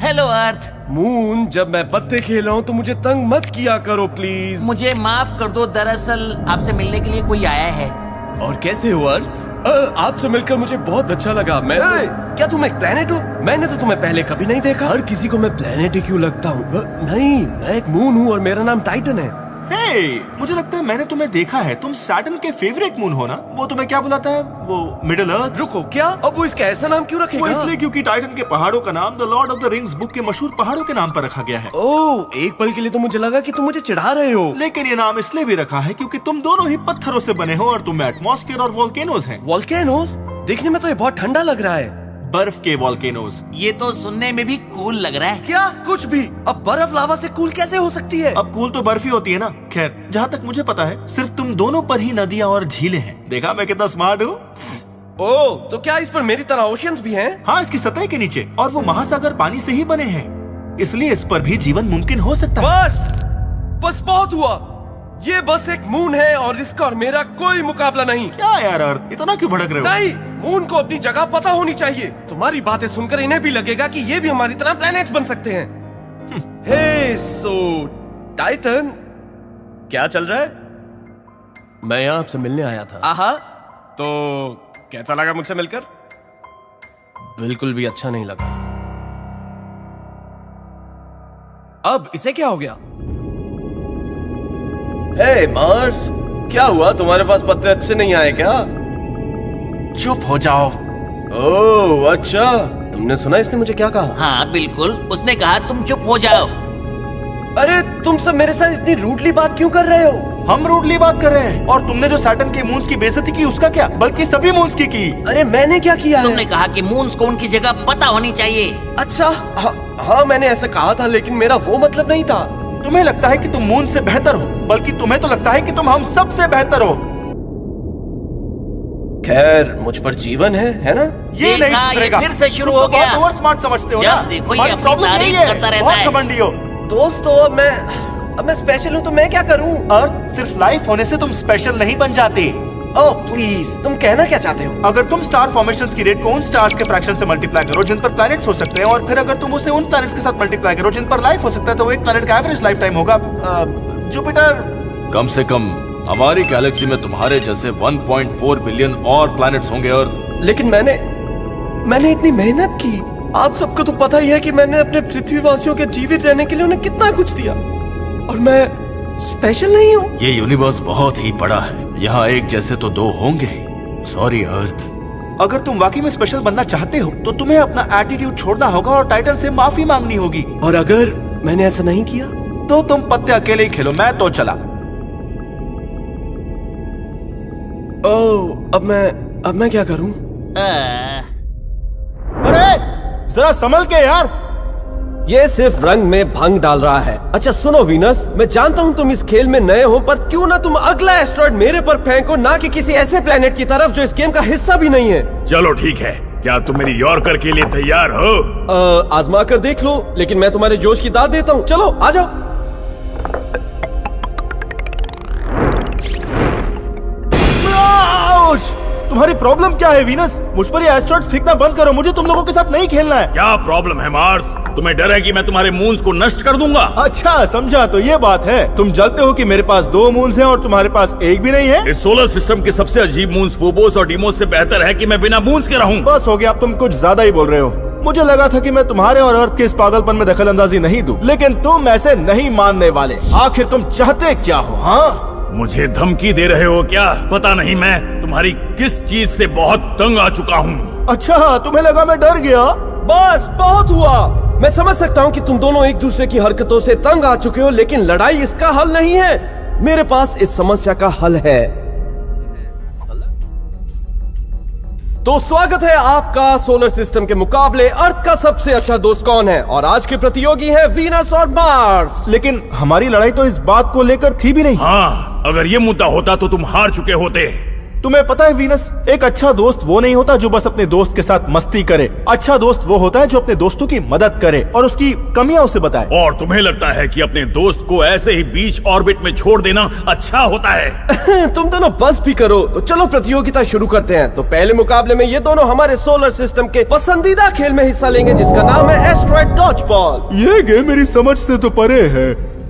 Hello अर्थ। Moon, जब मैं पत्ते खेल रहा हूँ तो मुझे तंग मत किया करो प्लीज। मुझे माफ कर दो, दरअसल आपसे मिलने के लिए कोई आया है। और कैसे हो अर्थ? आपसे मिलकर मुझे बहुत अच्छा लगा। मैं क्या तुम एक प्लेनेट हो? मैंने तो तुम्हें पहले कभी नहीं देखा। हर किसी को मैं प्लेनेट ही क्यों लगता हूँ? नहीं, मैं एक मून हूँ और मेरा नाम टाइटन है। मुझे लगता है मैंने तुम्हें देखा है। तुम सैटर्न के फेवरेट मून हो ना? वो तुम्हें क्या बुलाता है? वो मिडिल अर्थ। रुको, क्या? अब वो इसका ऐसा नाम क्यों रखेगा? वो इसलिए क्योंकि टाइटन के पहाड़ों का नाम the Lord of the rings book के मशहूर पहाड़ों के नाम पर रखा गया है। ओह, एक पल के लिए तो मुझे लगा कि तुम मुझे चिढ़ा रहे हो। लेकिन ये नाम इसलिए भी रखा है क्योंकि तुम दोनों ही पत्थरों से बने हो और तुम में एटमॉस्फेयर और वोल्केनोज हैं। वोल्केनोज? देखने में तो ये बहुत ठंडा लग रहा है। बर्फ के वोल्केनोज। ये तो सुनने में भी कूल लग रहा है। क्या? कुछ भी। अब बर्फ लावा से कूल कैसे हो सकती है? अब कूल तो बर्फ ही होती है ना। खैर, जहाँ तक मुझे पता है सिर्फ तुम दोनों पर ही नदियाँ और झीलें हैं। देखा मैं कितना स्मार्ट हूँ? ओह, तो क्या इस पर मेरी तरह ओशियंस भी हैं? हाँ, इसकी सतह के नीचे, और वो महासागर पानी से ही बने हैं, इसलिए इस पर भी जीवन मुमकिन हो सकता है। बस बहुत हुआ। ये बस एक मून है और इसका और मेरा कोई मुकाबला नहीं। क्या यार अर्थ, इतना क्यों भड़क रहे हो? नहीं, मून को अपनी जगह पता होनी चाहिए। तुम्हारी बातें सुनकर इन्हें भी लगेगा कि ये भी हमारी तरह प्लैनेट्स बन सकते हैं। हे सो टाइटन, क्या चल रहा है? मैं यहाँ आपसे मिलने आया था। आहा, तो कैसा लगा मुझसे मिलकर? बिल्कुल भी अच्छा नहीं लगा। अब इसे क्या हो गया? हे मार्स, क्या हुआ? तुम्हारे पास पत्ते अच्छे नहीं आए क्या? चुप हो जाओ। ओह अच्छा, तुमने सुना इसने मुझे क्या कहा? हाँ बिल्कुल, उसने कहा तुम चुप हो जाओ। अरे तुम सब मेरे साथ इतनी रूडली बात क्यों कर रहे हो? हम रूडली बात कर रहे हैं, और तुमने जो सैटर्न के मून्स की बेइज्जती की उसका क्या, बल्कि सभी मून्स की। अरे मैंने क्या किया है? तुमने कहा कि मून्स को उनकी जगह पता होनी चाहिए। अच्छा, हाँ मैंने ऐसा कहा था, लेकिन मेरा वो मतलब नहीं था। तुम्हें लगता है कि तुम मून से बेहतर हो, बल्कि तुम्हें तो लगता है कि तुम हम सबसे बेहतर हो। खैर, मुझ पर जीवन है ना? ये नहीं सुधरेगा। फिर से शुरू हो गया। ओवर स्मार्ट समझते हो ना? देखो ये अपनी तारीफ करता रहता है। बहुत घमंडी हो। दोस्तों, अब मैं स्पेशल हूँ तो मैं क्या करूँ? अर्थ, सिर्फ लाइफ होने से तुम स्पेशल नहीं बन जाते। ओह प्लीज, तुम कहना क्या चाहते हो? अगर तुम स्टार फॉर्मेशंस की रेट को उन स्टार्स के फ्रैक्शन से मल्टीप्लाई करो जिन पर प्लैनेट्स हो सकते हैं, और फिर अगर तुम उसे उन प्लैनेट्स के साथ मल्टीप्लाई करो जिन पर लाइफ हो सकता है, तो एक प्लैनेट का एवरेज लाइफ टाइम होगा जुपिटर। कम से कम हमारी गैलेक्सी में तुम्हारे जैसे 1.4 बिलियन और प्लैनेट्स होंगे अर्थ। लेकिन मैंने इतनी मेहनत की। आप सबको तो पता ही है कि मैंने अपने पृथ्वीवासियों के जीवित रहने के लिए उन्हें कितना कुछ दिया, और मैं स्पेशल नहीं हूँ। ये यूनिवर्स बहुत ही बड़ा है, यहाँ एक जैसे तो दो होंगे ही। सॉरी अर्थ। अगर तुम वाकई में स्पेशल बनना चाहते हो तो तुम्हें अपना एटीट्यूड छोड़ना होगा और टाइटन से माफी मांगनी होगी। और अगर मैंने ऐसा नहीं किया तो तुम पत्ते अकेले ही खेलो, मैं तो चला। ओह, अब मैं क्या करूं? अरे जरा संभल के यार। ये सिर्फ रंग में भंग डाल रहा है। अच्छा सुनो वीनस, मैं जानता हूँ तुम इस खेल में नए हो, पर क्यों ना तुम अगला एस्ट्रॉयड मेरे पर फेंको, ना कि किसी ऐसे प्लेनेट की तरफ जो इस गेम का हिस्सा भी नहीं है। चलो ठीक है, क्या तुम मेरी यॉर्कर के लिए तैयार हो? आजमा कर देख लो, लेकिन मैं तुम्हारे जोश की दाद देता हूँ। चलो आ जाओ। तुम्हारी प्रॉब्लम क्या है वीनस? मुझ पर ये एस्ट्रॉइड्स फेंकना बंद करो, मुझे तुम लोगों के साथ नहीं खेलना है। क्या प्रॉब्लम है मार्स? तुम्हें डर है कि मैं तुम्हारे मून्स को नष्ट कर दूंगा? अच्छा समझा, तो ये बात है। तुम जलते हो कि मेरे पास 2 मून्स हैं और तुम्हारे पास एक भी नहीं है। इस सोलर सिस्टम के सबसे अजीब मून्स फोबोस और डीमोस से बेहतर है कि मैं बिना मून्स के रहूं। बस हो गया, अब तुम कुछ ज्यादा ही बोल रहे हो। मुझे लगा था कि मैं तुम्हारे और अर्थ के इस पागलपन में दखल अंदाजी नहीं दूं, लेकिन तुम ऐसे नहीं मानने वाले। आखिर तुम चाहते क्या हो? हाँ, मुझे धमकी दे रहे हो क्या? पता नहीं मैं तुम्हारी किस चीज से बहुत तंग आ चुका हूँ। अच्छा, तुम्हें लगा मैं डर गया? बस बहुत हुआ। मैं समझ सकता हूँ कि तुम दोनों एक दूसरे की हरकतों से तंग आ चुके हो, लेकिन लड़ाई इसका हल नहीं है। मेरे पास इस समस्या का हल है। तो स्वागत है आपका सोलर सिस्टम के मुकाबले अर्थ का सबसे अच्छा दोस्त कौन है, और आज के प्रतियोगी हैं वीनस और मार्स। लेकिन हमारी लड़ाई तो इस बात को लेकर थी भी नहीं। हाँ, अगर ये मुद्दा होता तो तुम हार चुके होते। तुम्हें पता है वीनस, एक अच्छा दोस्त वो नहीं होता जो बस अपने दोस्त के साथ मस्ती करे। अच्छा दोस्त वो होता है जो अपने दोस्तों की मदद करे और उसकी कमियां उसे बताए। और तुम्हें लगता है कि अपने दोस्त को ऐसे ही बीच ऑर्बिट में छोड़ देना अच्छा होता है? तुम दोनों बस भी करो। तो चलो प्रतियोगिता शुरू करते हैं। तो पहले मुकाबले में ये दोनों हमारे सोलर सिस्टम के पसंदीदा खेल में हिस्सा लेंगे, जिसका नाम है एस्ट्रॉयड डॉज। Dodge ball. ये गेम मेरी समझ से तो परे है।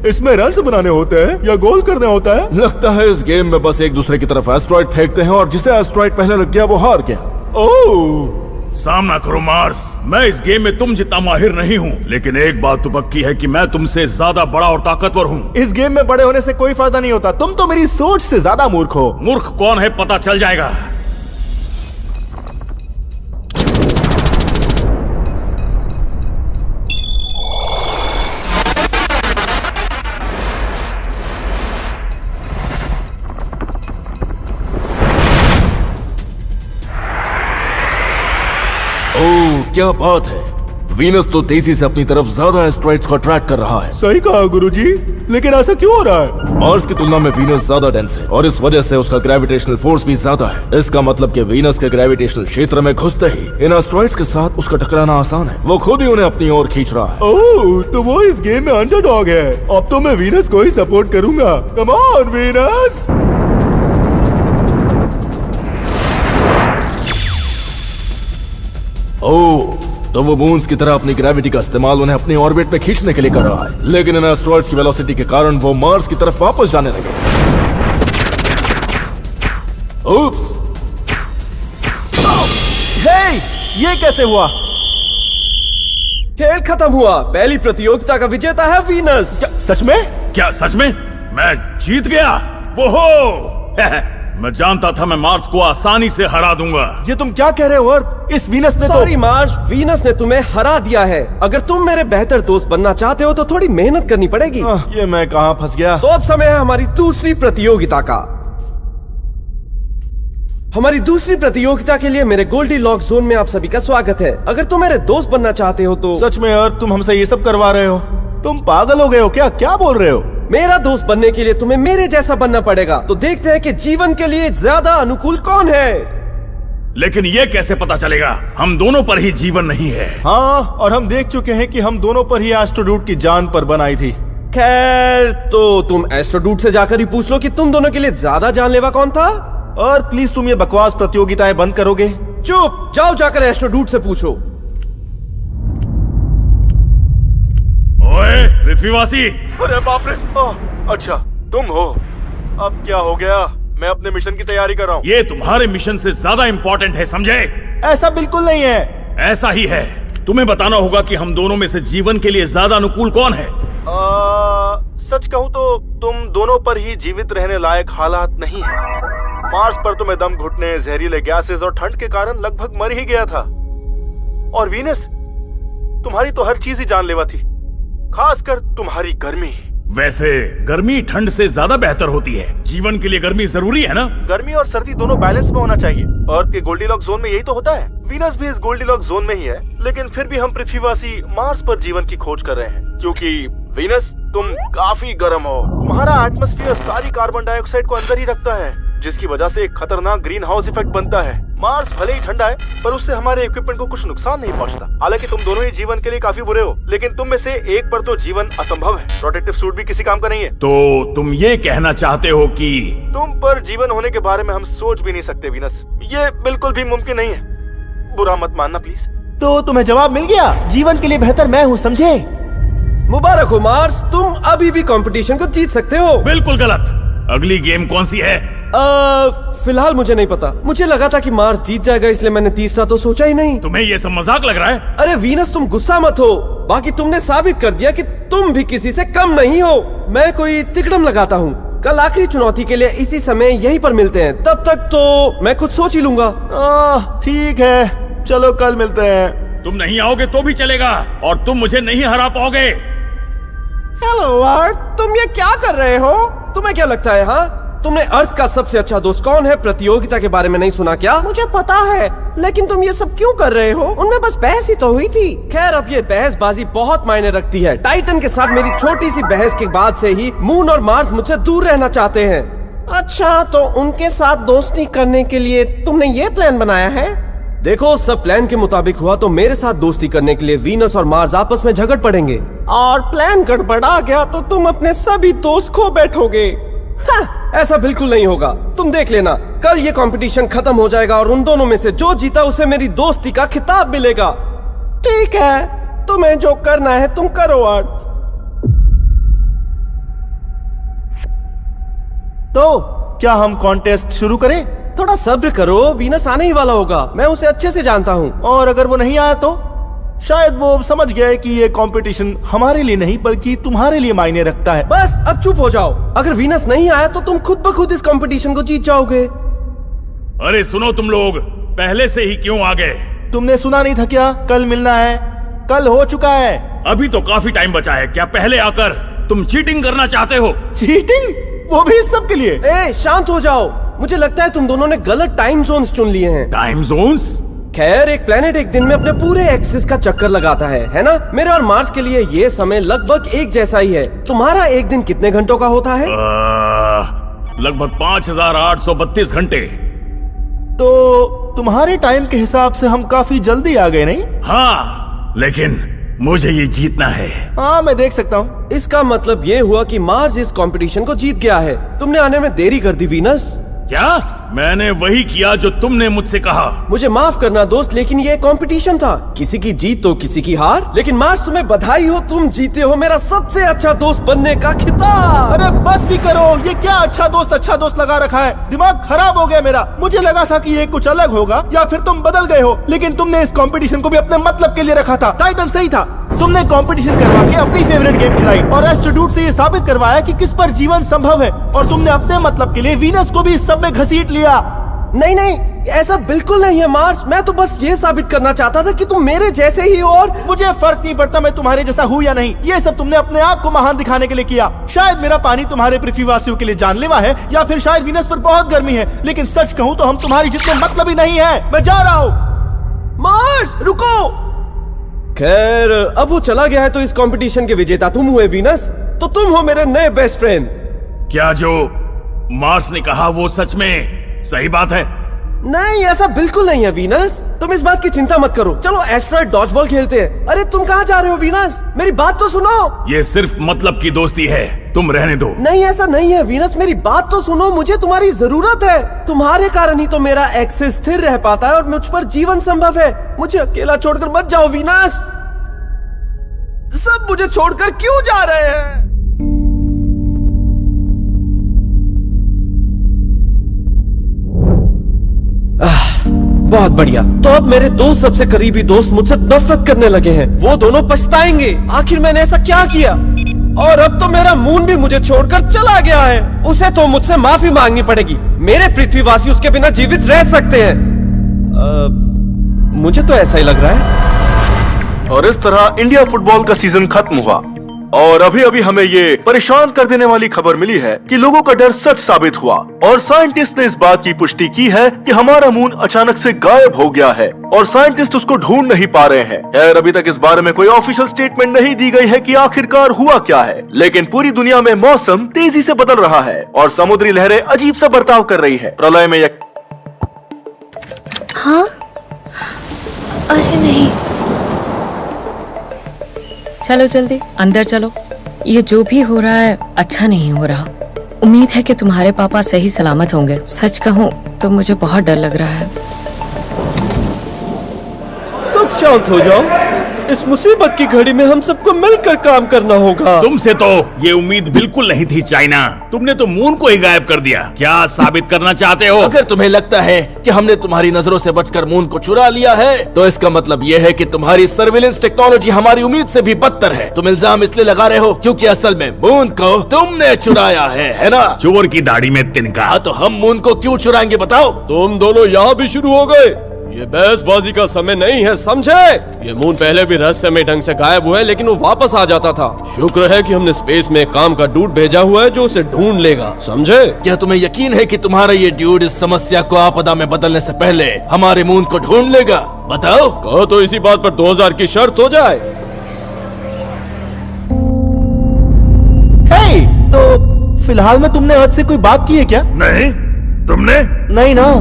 इसमें रन्स बनाने होते हैं या गोल करना होता है? लगता है इस गेम में बस एक दूसरे की तरफ एस्ट्रॉइड फेंकते हैं और जिसे एस्ट्रॉइड पहले लग गया वो हार गया। ओह, सामना करो मार्स। मैं इस गेम में तुम जितना माहिर नहीं हूँ, लेकिन एक बात तो पक्की है कि मैं तुमसे ज्यादा बड़ा और ताकतवर हूँ। इस गेम में बड़े होने से कोई फायदा नहीं होता। तुम तो मेरी सोच से ज्यादा मूर्ख हो। मूर्ख कौन है पता चल जाएगा। ओह क्या बात है, वीनस तो तेजी से अपनी तरफ ज्यादा एस्ट्रॉइड्स को अट्रैक्ट कर रहा है। सही कहा गुरुजी, लेकिन ऐसा क्यों हो रहा है? मार्स की तुलना में वीनस ज्यादा डेंस है और इस वजह से उसका ग्रेविटेशनल फोर्स भी ज्यादा है। इसका मतलब कि वीनस के ग्रेविटेशनल क्षेत्र में घुसते ही इन एस्ट्रॉइड्स के साथ उसका टकराना आसान है। वो खुद ही उन्हें अपनी ओर खींच रहा है। ओह, तो वो इस गेम में अंडरडॉग है। अब तो मैं वीनस को ही सपोर्ट करूंगा। Come on Venus. ओह, तो वो मून्स की तरह अपनी ग्रेविटी का इस्तेमाल उन्हें अपने ऑर्बिट में खींचने के लिए कर रहा है, लेकिन इन एस्ट्रॉइड्स की वेलोसिटी के कारण वो मार्स की तरफ वापस जाने लगे। उप्स। हे, ये कैसे हुआ? खेल खत्म हुआ। पहली प्रतियोगिता का विजेता है वीनस। सच में? क्या सच में? मैं जीत गया? ओहो मैं जानता था मैं मार्स को आसानी से हरा दूंगा। ये तुम क्या कह रहे हो? और इस वीनस ने सॉरी मार्स, वीनस ने तुम्हें हरा दिया है। अगर तुम मेरे बेहतर दोस्त बनना चाहते हो तो थोड़ी मेहनत करनी पड़ेगी। ये मैं कहाँ फंस गया? तो अब समय है हमारी दूसरी प्रतियोगिता का। हमारी दूसरी प्रतियोगिता के लिए मेरे गोल्डी लॉक जोन में आप सभी का स्वागत है। अगर तुम मेरे दोस्त बनना चाहते हो तो सच में यार, तुम हमसे ये सब करवा रहे हो? तुम पागल हो गए हो क्या? क्या बोल रहे हो? मेरा दोस्त बनने के लिए तुम्हें मेरे जैसा बनना पड़ेगा। तो देखते हैं कि जीवन के लिए ज्यादा अनुकूल कौन है। लेकिन ये कैसे पता चलेगा? हम दोनों पर ही जीवन नहीं है। हाँ, और हम देख चुके हैं कि हम दोनों पर ही एस्ट्रोडूट की जान पर बनाई थी। खैर, तो तुम एस्ट्रोडूट से जाकर ही पूछ लो कि तुम दोनों के लिए ज्यादा जानलेवा कौन था। और प्लीज तुम ये बकवास प्रतियोगिताएं बंद करोगे? चुप, जाओ जाकर एस्ट्रोडूट से पूछो। ओए पृथ्वीवासी। अरे बाप रे। अच्छा तुम हो। अब क्या हो गया? मैं अपने मिशन की तैयारी कर रहा हूँ। ये तुम्हारे मिशन से ज्यादा इम्पोर्टेंट है, समझे? ऐसा बिल्कुल नहीं है। ऐसा ही है। तुम्हें बताना होगा कि हम दोनों में से जीवन के लिए ज्यादा अनुकूल कौन है। सच कहूँ तो तुम दोनों पर ही जीवित रहने लायक हालात नहीं है। मार्स पर तो मैं दम घुटने, जहरीले गैसेस और ठंड के कारण लगभग मर ही गया था। और वीनस, तुम्हारी तो हर चीज ही जानलेवा थी, खासकर तुम्हारी गर्मी। वैसे गर्मी ठंड से ज्यादा बेहतर होती है। जीवन के लिए गर्मी जरूरी है ना? गर्मी और सर्दी दोनों बैलेंस में होना चाहिए। अर्थ के गोल्डीलॉक जोन में यही तो होता है। वीनस भी इस गोल्डीलॉक जोन में ही है, लेकिन फिर भी हम पृथ्वीवासी मार्स पर जीवन की खोज कर रहे हैं। क्योंकि वीनस, तुम काफी गर्म हो। तुम्हारा एटमॉस्फेयर सारी कार्बन डाइऑक्साइड को अंदर ही रखता है, जिसकी वजह से एक खतरनाक ग्रीन हाउस इफेक्ट बनता है। मार्स भले ही ठंडा है, पर उससे हमारे इक्विपमेंट को कुछ नुकसान नहीं पहुंचता। हालांकि तुम दोनों ही जीवन के लिए काफी बुरे हो, लेकिन तुम में से एक पर तो जीवन असंभव है। प्रोटेक्टिव सूट भी किसी काम का नहीं है। तो तुम ये कहना चाहते हो कि तुम पर जीवन होने के बारे में हम सोच भी नहीं सकते वीनस। ये बिल्कुल भी मुमकिन नहीं है। बुरा मत मानना प्लीज। तो तुम्हें जवाब मिल गया। जीवन के लिए बेहतर मैं हूँ, समझे? मुबारक हो मार्स, तुम अभी भी कंपटीशन को जीत सकते हो। बिल्कुल गलत। अगली गेम कौन सी है? फिलहाल मुझे नहीं पता। मुझे लगा था कि मार्स जीत जाएगा, इसलिए मैंने तीसरा तो सोचा ही नहीं। तुम्हें ये सब मजाक लग रहा है? अरे वीनस, तुम गुस्सा मत हो। बाकी तुमने साबित कर दिया कि तुम भी किसी से कम नहीं हो। मैं कोई तिकड़म लगाता हूँ। कल आखिरी चुनौती के लिए इसी समय यहीं पर मिलते हैं। तब तक तो मैं कुछ सोच ही लूंगा। ठीक है, चलो कल मिलते हैं। तुम नहीं आओगे तो भी चलेगा, और तुम मुझे नहीं हरा पाओगे। हेलो आर्ट, तुम ये क्या कर रहे हो? तुम्हें क्या लगता है? हाँ, तुमने अर्थ का सबसे अच्छा दोस्त कौन है प्रतियोगिता के बारे में नहीं सुना क्या? मुझे पता है, लेकिन तुम ये सब क्यों कर रहे हो? उनमें बस बहस ही तो हुई थी। खैर, अब ये बहसबाजी बहुत मायने रखती है। टाइटन के साथ मेरी छोटी सी बहस के बाद से ही मून और मार्स मुझसे दूर रहना चाहते हैं। अच्छा, तो उनके साथ दोस्ती करने के लिए तुमने ये प्लान बनाया है? देखो, सब प्लान के मुताबिक हुआ तो मेरे साथ दोस्ती करने के लिए वीनस और मार्स आपस में झगड़ पड़ेंगे, और प्लान गड़बड़ा गया तो तुम अपने सभी दोस्त खो बैठोगे। हाँ, ऐसा बिल्कुल नहीं होगा। तुम देख लेना, कल ये कंपटीशन खत्म हो जाएगा और उन दोनों में से जो जीता उसे मेरी दोस्ती का खिताब मिलेगा। ठीक है, तुम्हें जो करना है तुम करो अर्थ। तो क्या हम कॉन्टेस्ट शुरू करें? थोड़ा सब्र करो, वीनस आने ही वाला होगा, मैं उसे अच्छे से जानता हूँ। और अगर वो नहीं आया तो शायद वो समझ गया है कि ये कंपटीशन हमारे लिए नहीं बल्कि तुम्हारे लिए मायने रखता है। बस अब चुप हो जाओ। अगर वीनस नहीं आया तो तुम खुद ब खुद इस कंपटीशन को जीत जाओगे। अरे सुनो तुम लोग, पहले से ही क्यों आ गए? तुमने सुना नहीं था क्या? कल मिलना है। कल हो चुका है। अभी तो काफी टाइम बचा है। क्या पहले आकर तुम चीटिंग करना चाहते हो? चीटिंग? वो भी इस सब के लिए? ए शांत हो जाओ, मुझे लगता है तुम दोनों ने गलत टाइम जोन्स चुन लिए हैं। Time zones? खैर, एक प्लेनेट एक दिन में अपने पूरे एक्सिस का चक्कर लगाता है ना? मेरे और मार्स के लिए ये समय लगभग एक जैसा ही है। तुम्हारा एक दिन कितने घंटों का होता है? लगभग 5832 घंटे। तो तुम्हारे टाइम के हिसाब से हम काफी जल्दी आ गए, नहीं? हाँ, लेकिन मुझे ये जीतना है। हाँ, मैं देख सकता हूँ। इसका मतलब ये हुआ कि मार्स इस कंपटीशन को जीत गया है। तुमने आने में देरी कर दी वीनस। क्या? मैंने वही किया जो तुमने मुझसे कहा। मुझे माफ करना दोस्त, लेकिन ये कंपटीशन था, किसी की जीत तो किसी की हार। लेकिन मार्स, तुम्हें बधाई हो, तुम जीते हो मेरा सबसे अच्छा दोस्त बनने का खिताब। अरे बस भी करो, ये क्या अच्छा दोस्त लगा रखा है? दिमाग खराब हो गया मेरा। मुझे लगा था कि ये कुछ अलग होगा या फिर तुम बदल गए हो, लेकिन तुमने इस कंपटीशन को भी अपने मतलब के लिए रखा था। टाइटन सही था। तुमने कंपटीशन करवा के अपनी फेवरेट गेम खिलाई और एस्ट्रोड्यूड से ये साबित करवाया कि किस पर जीवन संभव है, और तुमने अपने मतलब के लिए वीनस को भी इस सब में घसीट लिया। नहीं नहीं, ऐसा बिल्कुल नहीं है मार्स। मैं तो बस ये साबित करना चाहता था कि तुम मेरे जैसे ही हो, और मुझे फर्क नहीं पड़ता मैं तुम्हारे जैसा हूँ या नहीं। ये सब तुमने अपने आप को महान दिखाने के लिए किया। शायद मेरा पानी तुम्हारे पृथ्वीवासियों के लिए जानलेवा है, या फिर शायद वीनस पर बहुत गर्मी है, लेकिन सच कहूँ तो हम तुम्हारी जितने मतलब ही नहीं है। मैं जा रहा हूँ। मार्स रुको। खैर, अब वो चला गया है तो इस कंपटीशन के विजेता तुम हुए वीनस, तो तुम हो मेरे नए बेस्ट फ्रेंड। क्या जो मार्स ने कहा वो सच में सही बात है? नहीं, ऐसा बिल्कुल नहीं है वीनस, तुम इस बात की चिंता मत करो। चलो एस्ट्रॉयड डॉजबॉल खेलते हैं। अरे तुम कहाँ जा रहे हो वीनस? मेरी बात तो सुनो। ये सिर्फ मतलब की दोस्ती है, तुम रहने दो। नहीं, ऐसा नहीं है वीनस, मेरी बात तो सुनो। मुझे तुम्हारी जरूरत है। तुम्हारे कारण ही तो मेरा एक्सेस स्थिर रह पाता है और मुझ पर जीवन संभव है। मुझे अकेला छोड़कर मत जाओ वीनस। सब मुझे छोड़कर क्यों जा रहे हैं? बहुत बढ़िया। तो अब मेरे दो सबसे करीबी दोस्त मुझसे नफरत करने लगे हैं। वो दोनों पछताएंगे। आखिर मैंने ऐसा क्या किया? और अब तो मेरा मून भी मुझे छोड़कर चला गया है। उसे तो मुझसे माफी मांगनी पड़ेगी। मेरे पृथ्वीवासी उसके बिना जीवित रह सकते हैं। मुझे तो ऐसा ही लग रहा है। और इस तरह इंडिया फुटबॉल का सीजन खत्म हुआ, और अभी अभी हमें ये परेशान कर देने वाली खबर मिली है कि लोगों का डर सच साबित हुआ, और साइंटिस्ट ने इस बात की पुष्टि की है कि हमारा मून अचानक से गायब हो गया है और साइंटिस्ट उसको ढूंढ नहीं पा रहे हैं। खैर, अभी तक इस बारे में कोई ऑफिशियल स्टेटमेंट नहीं दी गई है कि आखिरकार हुआ क्या है, लेकिन पूरी दुनिया में मौसम तेजी से बदल रहा है और समुद्री लहरें अजीब सा बर्ताव कर रही है। प्रलय में हाँ? अरे नहीं, चलो जल्दी अंदर चलो। ये जो भी हो रहा है अच्छा नहीं हो रहा। उम्मीद है कि तुम्हारे पापा सही सलामत होंगे। सच कहूँ तो मुझे बहुत डर लग रहा है। सब शांत हो जाओ। इस मुसीबत की घड़ी में हम सबको मिलकर काम करना होगा। तुमसे तो ये उम्मीद बिल्कुल नहीं थी चाइना। तुमने तो मून को ही गायब कर दिया। क्या साबित करना चाहते हो? अगर तुम्हें लगता है कि हमने तुम्हारी नजरों से बचकर मून को चुरा लिया है, तो इसका मतलब ये है कि तुम्हारी सर्विलेंस टेक्नोलॉजी हमारी उम्मीद से भी बदतर है। तुम इल्जाम इसलिए लगा रहे हो क्योंकि असल में मून को तुमने चुराया है ना? चोर की दाढ़ी में तिनका। हाँ, तो हम मून को क्यों चुराएंगे बताओ? तुम दोनों यहाँ भी शुरू हो गए। ये बहसबाजी का समय नहीं है, समझे? ये मून पहले भी रहस्यमय ढंग से गायब हुआ है, लेकिन वो वापस आ जाता था। शुक्र है कि हमने स्पेस में काम का ड्यूड भेजा हुआ है जो उसे ढूंढ लेगा, समझे? क्या तुम्हें यकीन है कि तुम्हारा ये ड्यूड इस समस्या को आपदा में बदलने से पहले हमारे मून को ढूंढ लेगा? बताओ। कहो तो इसी बात पर 2000 की शर्त हो जाए। हे, तो फिलहाल में तुमने अर्थ से कोई बात की है क्या? नहीं, तुमने? नहीं ना,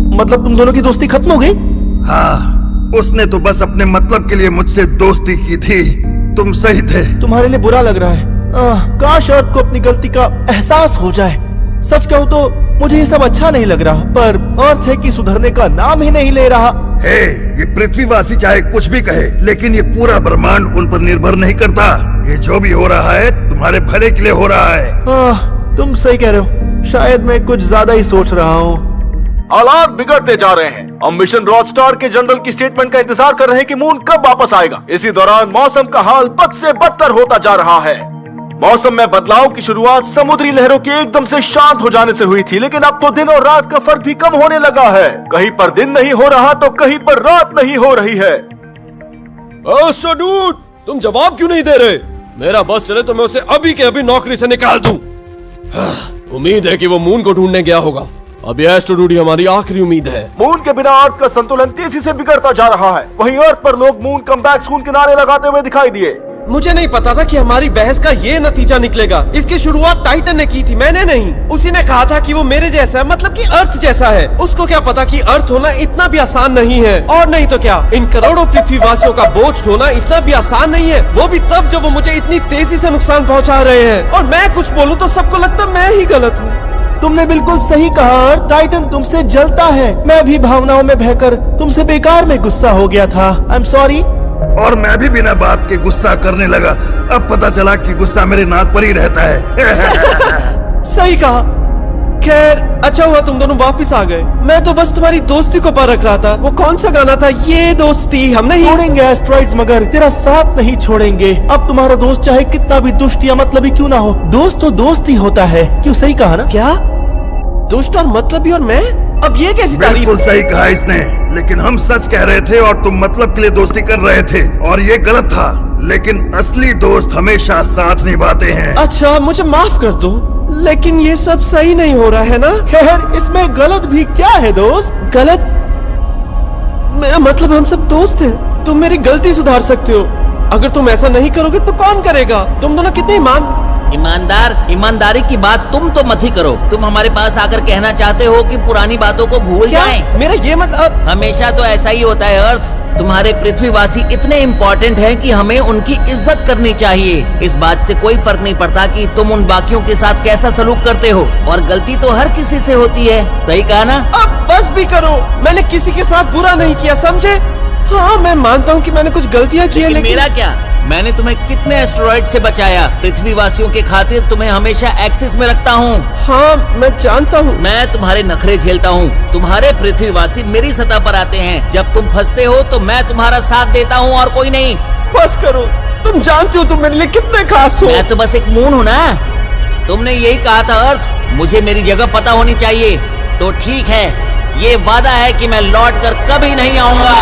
मतलब तुम दोनों की दोस्ती खत्म हो गई? हाँ, उसने तो बस अपने मतलब के लिए मुझसे दोस्ती की थी। तुम सही थे। तुम्हारे लिए बुरा लग रहा है। काश अर्थ को अपनी गलती का एहसास हो जाए। सच कहूँ तो मुझे ये सब अच्छा नहीं लग रहा, पर अर्थ है कि सुधरने का नाम ही नहीं ले रहा। हे, ये पृथ्वीवासी चाहे कुछ भी कहे, लेकिन ये पूरा ब्रह्मांड उन पर निर्भर नहीं करता। ये जो भी हो रहा है तुम्हारे भले के लिए हो रहा है। तुम सही कह रहे हो, शायद मैं कुछ ज्यादा ही सोच रहा हूँ। हालात बिगड़ते जा रहे हैं। हम मिशन रॉकस्टार के जनरल की स्टेटमेंट का इंतजार कर रहे हैं कि मून कब वापस आएगा। इसी दौरान मौसम का हाल बद से बदतर होता जा रहा है। मौसम में बदलाव की शुरुआत समुद्री लहरों के एकदम से शांत हो जाने से हुई थी, लेकिन अब तो दिन और रात का फर्क भी कम होने लगा है। कहीं पर दिन नहीं हो रहा तो कहीं पर रात नहीं हो रही है। डूड, तुम जवाब क्यों नहीं दे रहे? मेरा बस चले तो मैं उसे अभी के अभी नौकरी से निकाल दूं। उम्मीद है कि वो मून को ढूंढने गया होगा। अब ये एस्ट्रोडूड ही हमारी आखिरी उम्मीद है। मून के बिना अर्थ का संतुलन तेजी से बिगड़ता जा रहा है। वहीं अर्थ पर लोग मून कम बैक सून के नारे लगाते हुए दिखाई दिए। मुझे नहीं पता था कि हमारी बहस का ये नतीजा निकलेगा। इसकी शुरुआत टाइटन ने की थी, मैंने नहीं। उसी ने कहा था कि वो मेरे जैसा है, मतलब कि अर्थ जैसा है। उसको क्या पता कि अर्थ होना इतना भी आसान नहीं है। और नहीं तो क्या, इन करोड़ों पृथ्वीवासियों का बोझ ढोना इतना भी आसान नहीं है, वो भी तब जब वो मुझे इतनी तेजी से नुकसान पहुंचा रहे हैं। और मैं कुछ बोलूं तो सबको लगता मैं ही गलत हूँ। तुमने बिल्कुल सही कहा, टाइटन तुमसे जलता है। मैं भी भावनाओं में बहकर तुमसे बेकार में गुस्सा हो गया था। I am sorry. और मैं भी बिना बात के गुस्सा करने लगा। अब पता चला कि गुस्सा मेरे नाक पर ही रहता है। सही कहा। खैर, अच्छा हुआ तुम दोनों वापस आ गए। मैं तो बस तुम्हारी दोस्ती को परख रहा था। वो कौन सा गाना था, ये दोस्ती हम नहीं छोड़ेंगे एस्ट्रॉइड्स, मगर तेरा साथ नहीं छोड़ेंगे। अब तुम्हारा दोस्त चाहे कितना भी दुष्ट या मतलबी क्यों ना हो, दोस्त तो दोस्त ही होता है। क्यों, सही कहा ना? क्या दुष्ट और मतलबी और मैं? अब ये कैसी तारीफ? बिल्कुल सही कहा इसने, लेकिन हम सच कह रहे थे और तुम मतलब के लिए दोस्ती कर रहे थे, और ये गलत था। लेकिन असली दोस्त हमेशा साथ निभाते हैं। अच्छा, मुझे माफ कर दो, लेकिन ये सब सही नहीं हो रहा है ना? खैर, इसमें गलत भी क्या है दोस्त? गलत? मेरा मतलब हम सब दोस्त हैं। तुम मेरी गलती सुधार सकते हो। अगर तुम ऐसा नहीं करोगे तो कौन करेगा? तुम दोनों कितने ईमानदारी की बात तुम तो मत ही करो। तुम हमारे पास आकर कहना चाहते हो कि पुरानी बातों को भूल जाएं। मेरा ये मतलब हमेशा तो ऐसा ही होता है अर्थ। तुम्हारे पृथ्वीवासी इतने इम्पोर्टेंट हैं कि हमें उनकी इज्जत करनी चाहिए। इस बात से कोई फर्क नहीं पड़ता कि तुम उन बाकियों के साथ कैसा सलूक करते हो, और गलती तो हर किसी से होती है। सही कहा ना? अब बस भी करो। मैंने किसी के साथ बुरा नहीं किया, समझे? हाँ, मैं मानता हूँ कि मैंने कुछ गलतियाँ की है, लेकिन मेरा क्या? मैंने तुम्हें कितने एस्टेरॉइड से बचाया। पृथ्वीवासियों के खातिर तुम्हें हमेशा एक्सिस में रखता हूँ। हाँ, मैं जानता हूँ। मैं तुम्हारे नखरे झेलता हूँ। तुम्हारे पृथ्वीवासी मेरी सतह पर आते हैं। जब तुम फंसते हो तो मैं तुम्हारा साथ देता हूँ और कोई नहीं। बस करो, तुम जानते हो तुम मेरे लिए कितने खास हो। मैं तो बस एक मून हूँ ना। तुमने यही कहा था अर्थ, मुझे मेरी जगह पता होनी चाहिए। तो ठीक है, ये वादा है कि मैं लौट कर कभी नहीं आऊंगा।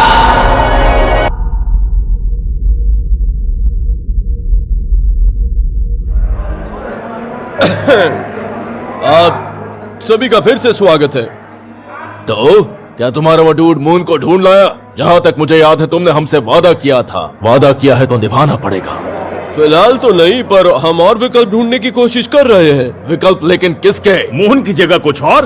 आप सभी का फिर से स्वागत है। तो क्या तुम्हारा वो डूड मून को ढूंढ लाया? जहाँ तक मुझे याद है तुमने हमसे वादा किया था। वादा किया है तो निभाना पड़ेगा। फिलहाल तो नहीं, पर हम और विकल्प ढूंढने की कोशिश कर रहे हैं। विकल्प? लेकिन किसके? मून की जगह कुछ और?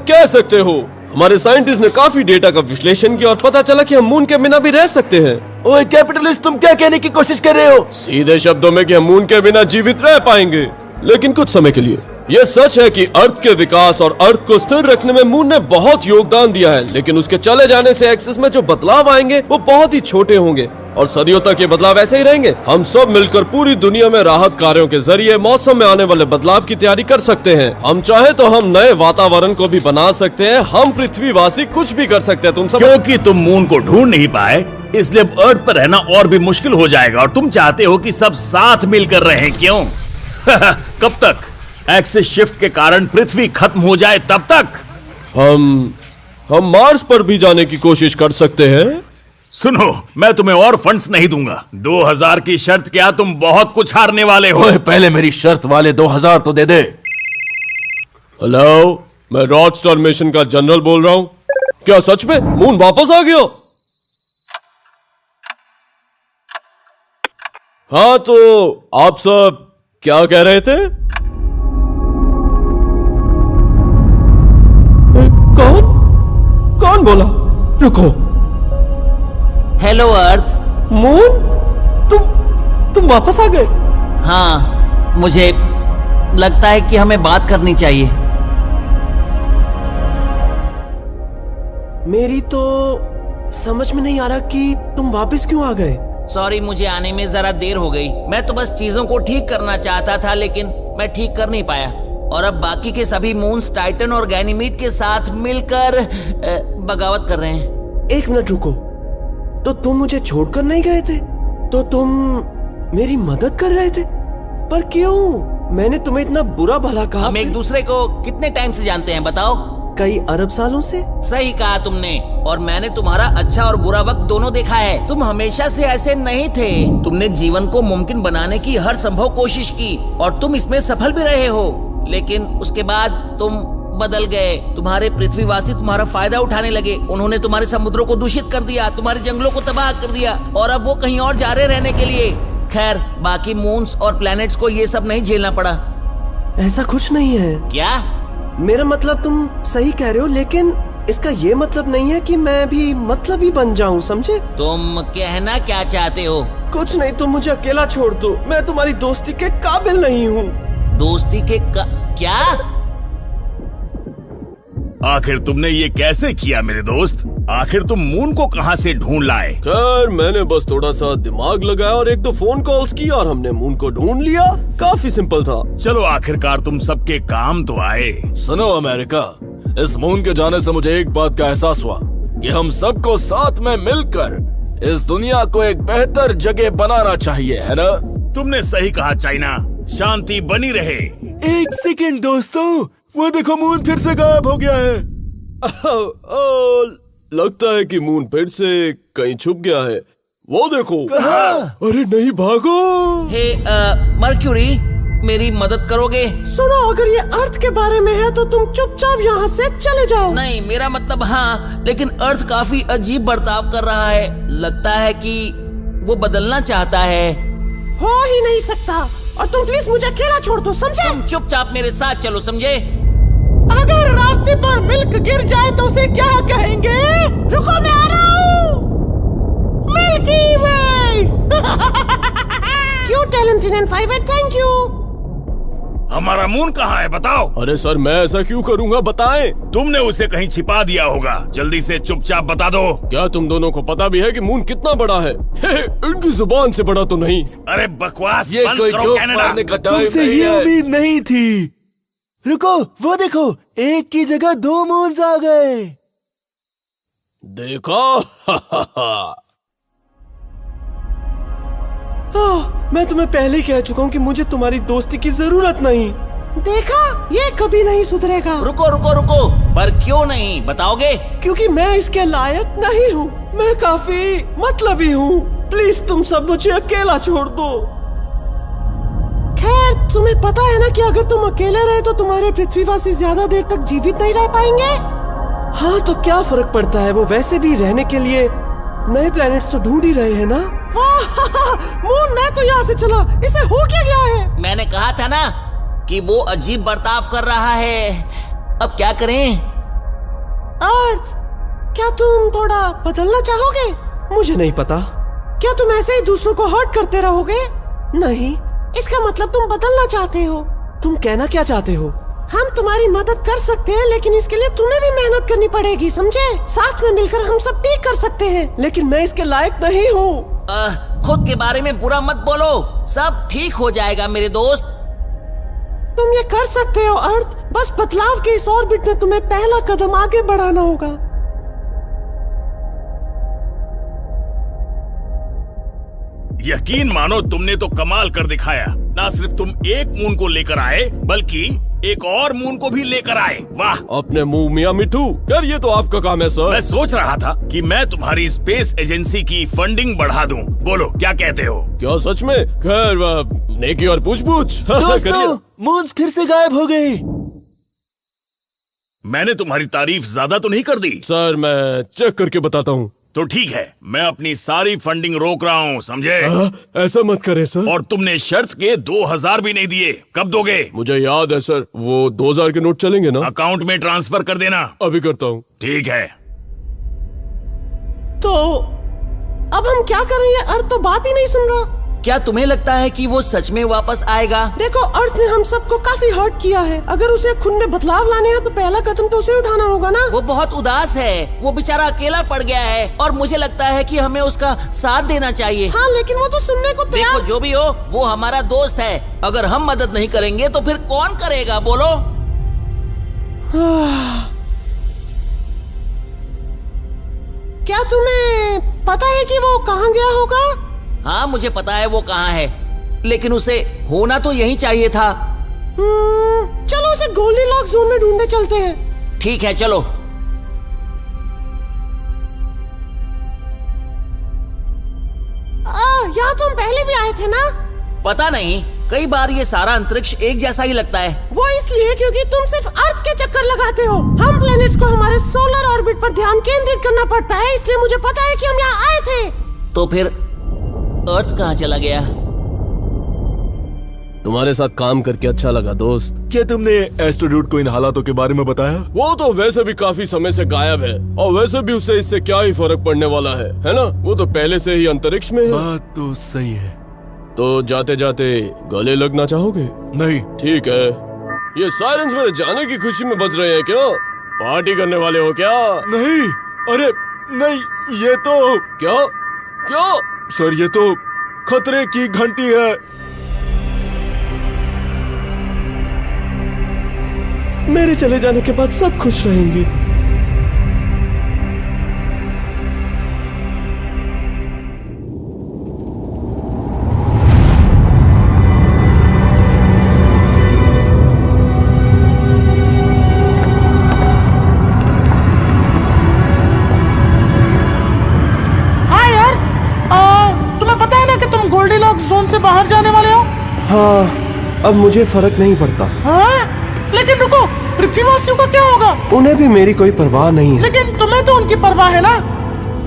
कह सकते हो। हमारे साइंटिस्ट ने काफी डेटा का विश्लेषण किया और पता चला कि हम मून के बिना भी रह सकते हैं। ओए कैपिटलिस्ट, तुम क्या कहने की कोशिश कर रहे हो? सीधे शब्दों में कि हम मून के बिना जीवित रह पाएंगे, लेकिन कुछ समय के लिए। यह सच है कि अर्थ के विकास और अर्थ को स्थिर रखने में मून ने बहुत योगदान दिया है, लेकिन उसके चले जाने से एक्सिस में जो बदलाव आएंगे वो बहुत ही छोटे होंगे और सदियों तक ये बदलाव ऐसे ही रहेंगे। हम सब मिलकर पूरी दुनिया में राहत कार्यों के जरिए मौसम में आने वाले बदलाव की तैयारी कर सकते हैं। हम चाहे तो हम नए वातावरण को भी बना सकते हैं। हम पृथ्वीवासी कुछ भी कर सकते हैं। तुम सब क्योंकि तुम मून को ढूंढ नहीं पाए, इसलिए अर्थ पर रहना और भी मुश्किल हो जाएगा, और तुम चाहते हो कि सब साथ मिलकर रहें। क्यों? कब तक? एक्सिस शिफ्ट के कारण पृथ्वी खत्म हो जाए तब तक। हम मार्स पर भी जाने की कोशिश कर सकते हैं। सुनो, मैं तुम्हें और फंड्स नहीं दूंगा। 2000 की शर्त क्या? तुम बहुत कुछ हारने वाले हो। ओए, पहले मेरी शर्त वाले 2000 तो दे दे। हेलो, मैं रॉकस्टार मिशन का जनरल बोल रहा हूँ। क्या सच में मून वापस आ गया? हाँ, तो आप सब क्या कह रहे थे? कौन बोला? रुको। हेलो अर्थ। मून, तुम वापस आ गए? हाँ, मुझे लगता है कि हमें बात करनी चाहिए। मेरी तो समझ में नहीं आ रहा कि तुम वापस क्यों आ गए। सॉरी, मुझे आने में जरा देर हो गई। मैं तो बस चीजों को ठीक करना चाहता था, लेकिन मैं ठीक कर नहीं पाया। और अब बाकी के सभी मून्स टाइटन और गैनीमीड के साथ मिलकर बगावत कर रहे हैं। एक मिनट रुको, तो तुम मुझे छोड़कर नहीं गए थे? तो तुम मेरी मदद कर रहे थे, पर क्यों? मैंने तुम्हें इतना बुरा भला कहा? हम एक दूसरे को कितने टाइम से जानते हैं बताओ? कई अरब सालों से। सही कहा तुमने, और मैंने तुम्हारा अच्छा और बुरा वक्त दोनों देखा है। तुम हमेशा से ऐसे नहीं थे। तुमने जीवन को मुमकिन बनाने की हर संभव कोशिश की और तुम इसमें सफल भी रहे हो, लेकिन उसके बाद तुम बदल गए। तुम्हारे पृथ्वीवासी तुम्हारा फायदा उठाने लगे। उन्होंने तुम्हारे समुद्रों को दूषित कर दिया, तुम्हारे जंगलों को तबाह कर दिया, और अब वो कहीं और जा रहे रहने के लिए। खैर, बाकी मून्स और प्लैनेट्स को ये सब नहीं झेलना पड़ा। ऐसा कुछ नहीं है। क्या? मेरा मतलब तुम सही कह रहे हो, लेकिन इसका ये मतलब नहीं है कि मैं भी मतलबी बन जाऊं, समझे? तुम कहना क्या चाहते हो? कुछ नहीं, तुम मुझे अकेला छोड़ दो। मैं तुम्हारी दोस्ती के काबिल नहीं हूँ। दोस्ती के क्या? आखिर तुमने ये कैसे किया मेरे दोस्त? आखिर तुम मून को कहाँ से ढूंढ लाए? खैर, मैंने बस थोड़ा सा दिमाग लगाया और एक दो फोन कॉल्स की और हमने मून को ढूंढ लिया। काफी सिंपल था। चलो, आखिरकार तुम सबके काम तो आए। सुनो अमेरिका, इस मून के जाने से मुझे एक बात का एहसास हुआ कि हम सबको साथ में मिलकर इस दुनिया को एक बेहतर जगह बनाना चाहिए, है ना? तुमने सही कहा चाइना। शांति बनी रहे। एक सेकंड दोस्तों, वो देखो मून फिर से गायब हो गया है। लगता है कि मून फिर से कहीं छुप गया है। वो देखो। कहाँ? अरे नहीं, भागो। हे मर्क्यूरी, मेरी मदद करोगे? सुनो, अगर ये अर्थ के बारे में है तो तुम चुपचाप यहाँ से चले जाओ। नहीं, मेरा मतलब हाँ, लेकिन अर्थ काफी अजीब बर्ताव कर रहा है। लगता है कि वो बदलना चाहता है। हो ही नहीं सकता। और तुम प्लीज मुझे अकेला छोड़ दो, समझे? तुम चुपचाप मेरे साथ चलो, समझे? अगर रास्ते पर मिल्क गिर जाए तो उसे क्या कहेंगे? रुको, मैं आ रहा हूँ। मिल्की वे। क्यों टैलेंटेड एंड 58, थैंक यू। हमारा मून कहाँ है बताओ? अरे सर, मैं ऐसा क्यों करूँगा, बताएं। तुमने उसे कहीं छिपा दिया होगा। जल्दी से चुपचाप बता दो। क्या तुम दोनों को पता भी है कि मून कितना बड़ा है? इनकी जुबान से बड़ा तो नहीं। अरे बकवास ये बंद कोई करो जोक कनाडा। मारने का टाइम तुमसे नहीं ये है। उम्मीद नहीं थी। रुको, वो देखो, एक की जगह 2 मून्स आ गए। देखो। मैं तुम्हें पहले ही कह चुका हूँ कि मुझे तुम्हारी दोस्ती की जरूरत नहीं। देखा, ये कभी नहीं सुधरेगा। रुको रुको रुको, पर क्यों नहीं बताओगे? क्योंकि मैं इसके लायक नहीं हूँ। मैं काफी मतलबी हूँ। प्लीज तुम सब मुझे अकेला छोड़ दो। खैर, तुम्हें पता है ना कि अगर तुम अकेले रहे तो तुम्हारे पृथ्वीवासी ज्यादा देर तक जीवित नहीं रह पाएंगे। हाँ, तो क्या फर्क पड़ता है? वो वैसे भी रहने के लिए नए प्लैनेट्स तो ढूंढ ही रहे हैं ना। मून, मैं तो यहाँ से चला। इसे हो क्या गया है? मैंने कहा था ना कि वो अजीब बर्ताव कर रहा है। अब क्या करें? अर्थ, क्या तुम थोड़ा बदलना चाहोगे? मुझे नहीं पता। क्या तुम ऐसे ही दूसरों को हर्ट करते रहोगे? नहीं, इसका मतलब तुम बदलना चाहते हो। तुम कहना क्या चाहते हो? हम तुम्हारी मदद कर सकते हैं, लेकिन इसके लिए तुम्हें भी मेहनत करनी पड़ेगी, समझे? साथ में मिलकर हम सब ठीक कर सकते हैं, लेकिन मैं इसके लायक नहीं हूँ। खुद के बारे में बुरा मत बोलो। सब ठीक हो जाएगा मेरे दोस्त। तुम ये कर सकते हो अर्थ। बस बदलाव के इस ऑर्बिट में तुम्हें पहला कदम आगे बढ़ाना होगा। यकीन मानो, तुमने तो कमाल कर दिखाया। ना सिर्फ तुम एक मून को लेकर आए, बल्कि एक और मून को भी लेकर आए। वाह! अपने मुंह मियां मिठू। यार, ये तो आपका काम है सर। मैं सोच रहा था कि मैं तुम्हारी स्पेस एजेंसी की फंडिंग बढ़ा दूं। बोलो, क्या कहते हो? क्या सच में? खैर, नेकी और पूछ-पूछ। दोस्तों, मून्स फिर से गायब हो गए। मैंने तुम्हारी तारीफ ज्यादा तो नहीं कर दी? सर, मैं चेक करके बताता हूँ। तो ठीक है, मैं अपनी सारी फंडिंग रोक रहा हूँ, समझे? ऐसा मत करे सर। और तुमने शर्त के 2000 भी नहीं दिए। कब दोगे? मुझे याद है सर, वो 2000 के नोट चलेंगे ना? अकाउंट में ट्रांसफर कर देना। अभी करता हूँ। ठीक है। तो अब हम क्या करें? ये अर्थ तो बात ही नहीं सुन रहा। क्या तुम्हें लगता है कि वो सच में वापस आएगा? देखो, अर्थ ने हम सबको काफी हर्ट किया है। अगर उसे खुद में बदलाव लाने हैं तो पहला कदम तो उसे उठाना होगा ना। वो बहुत उदास है, वो बेचारा अकेला पड़ गया है और मुझे लगता है कि हमें उसका साथ देना चाहिए। हाँ, लेकिन वो तो सुनने को देखो, तैयार। जो भी हो वो हमारा दोस्त है। अगर हम मदद नहीं करेंगे तो फिर कौन करेगा, बोलो? क्या तुम्हें पता है कि वो कहाँ गया होगा? हाँ, मुझे पता है वो कहाँ है, लेकिन उसे होना तो यही चाहिए था। चलो उसे गोल्डीलॉक्स जोन में ढूंढने चलते हैं। ठीक है, चलो। यहाँ तो हम पहले भी आए थे ना? पता नहीं, कई बार ये सारा अंतरिक्ष एक जैसा ही लगता है। वो इसलिए क्योंकि तुम सिर्फ अर्थ के चक्कर लगाते हो। हम प्लैनेट्स को हमारे सोलर ऑर्बिट पर ध्यान केंद्रित करना पड़ता है, इसलिए मुझे पता है कि हम यहाँ आए थे। तो फिर अर्थ कहाँ चला गया? तुम्हारे साथ काम करके अच्छा लगा दोस्त। क्या तुमने एस्ट्रोड्यूड को इन हालातों के बारे में बताया? वो तो वैसे भी काफी समय से गायब है और वैसे भी उसे इससे क्या ही फर्क पड़ने वाला है ना? वो तो पहले से ही अंतरिक्ष में है। बात तो सही है। तो जाते जाते गले लगना चाहोगे? नहीं। ठीक है। ये सायरन्स मेरे जाने की खुशी में बज रहे हैं क्या? पार्टी करने वाले हो क्या? नहीं, अरे नहीं, ये तो क्या क्या? सर, ये तो खतरे की घंटी है। मेरे चले जाने के बाद सब खुश रहेंगे। हाय यार, तुम्हें पता है ना कि तुम गोल्डीलॉक्स जोन से बाहर जाने वाले हो? हाँ, अब मुझे फर्क नहीं पड़ता। हाँ? लेकिन रुको, पृथ्वीवासियों का क्या होगा? उन्हें भी मेरी कोई परवाह नहीं है। लेकिन तुम्हें तो उनकी परवाह है ना।